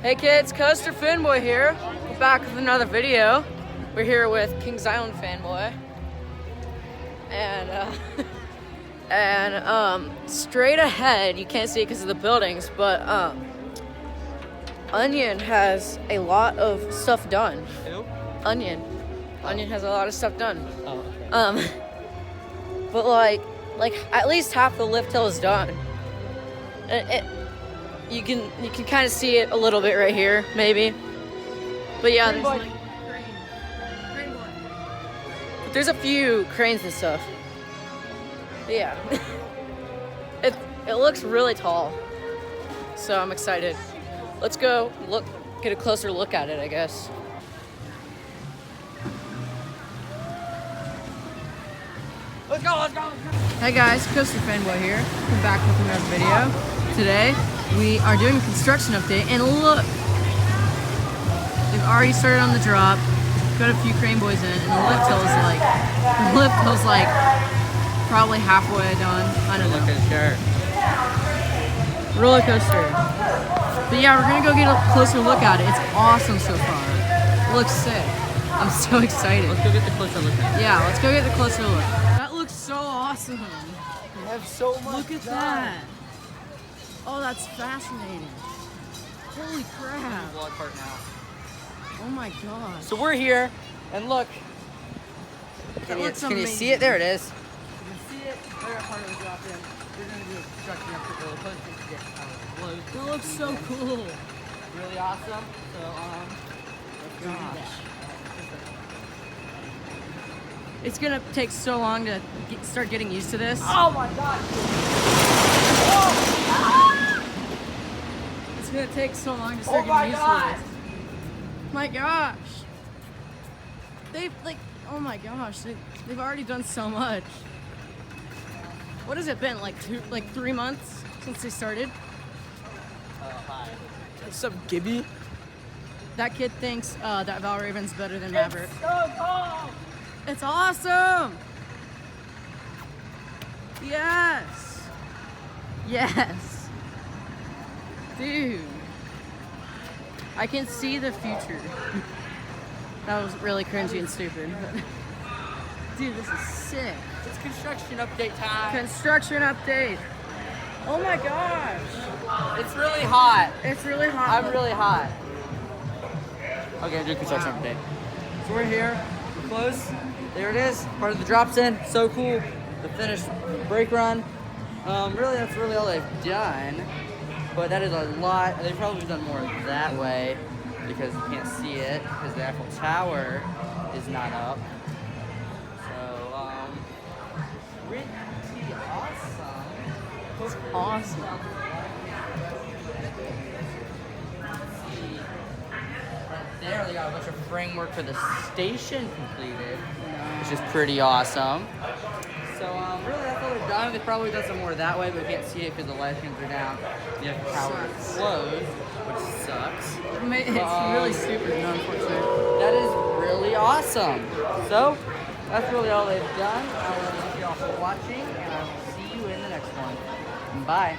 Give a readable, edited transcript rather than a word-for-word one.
Hey kids, Coaster Fanboy here. We're back with another video. We're here with Kings Island Fanboy. And straight ahead, you can't see it because of the buildings, but Onion has a lot of stuff done. Who? Onion. Onion has a lot of stuff done. Oh, okay. But like at least half the lift hill is done. You can kind of see it a little bit right here, maybe. But yeah, there's like crane boy. But there's a few cranes and stuff. But yeah, it looks really tall. So I'm excited. Let's go get a closer look at it, I guess. Let's go. Hey guys, Coaster Fanboy here. Come back with another video. Today, we are doing a construction update, and look! They've already started on the drop, got a few crane boys in, and the lift hill's like probably halfway done. I don't know. Roller coaster. But yeah, we're gonna go get a closer look at it. It's awesome so far. It looks sick. I'm so excited. Let's go get the closer look at it. Yeah, let's go get the closer look. That looks so awesome. We have so much. Look at that. Oh, that's fascinating. Holy crap. Vlog part now. Oh my gosh. So we're here, and look. Can you see it? There it is. You can see it. They're a part of the drop in. We're going to do a construction up really close to get close. That looks so cool. Really awesome. So, let's do that. It's gonna take so long to start getting used to this. Oh my god! It's gonna take so long to start getting used to this. My gosh. Oh my gosh, they've already done so much. What has it been, like 3 months since they started? Hi. What's up, Gibby? That kid thinks that Valraven's better than Maverick. It's so cool! It's awesome! Yes! Yes! Dude. I can see the future. That was really cringy and stupid. But dude, this is sick. It's construction update time. Construction update. Oh my gosh. It's really hot. It's really hot. I'm really hot. Okay, do construction update. So we're here. We're close. There it is. Part of the drops in. So cool. The finished brake run. Really, that's really all they've done. But that is a lot. They've probably done more that way because you can't see it because the Eiffel Tower is not up. So, pretty awesome. It's awesome. There, they got a bunch of framework for the station completed, which is pretty awesome. So, really, that's all they've done. They've probably done some more that way, but we can't see it because the lighting are down. The Eiffel Tower is closed, which sucks. It's really stupid and unfortunate. That is really awesome. So, that's really all they've done. I want to thank you all for watching, and I will see you in the next one. Bye.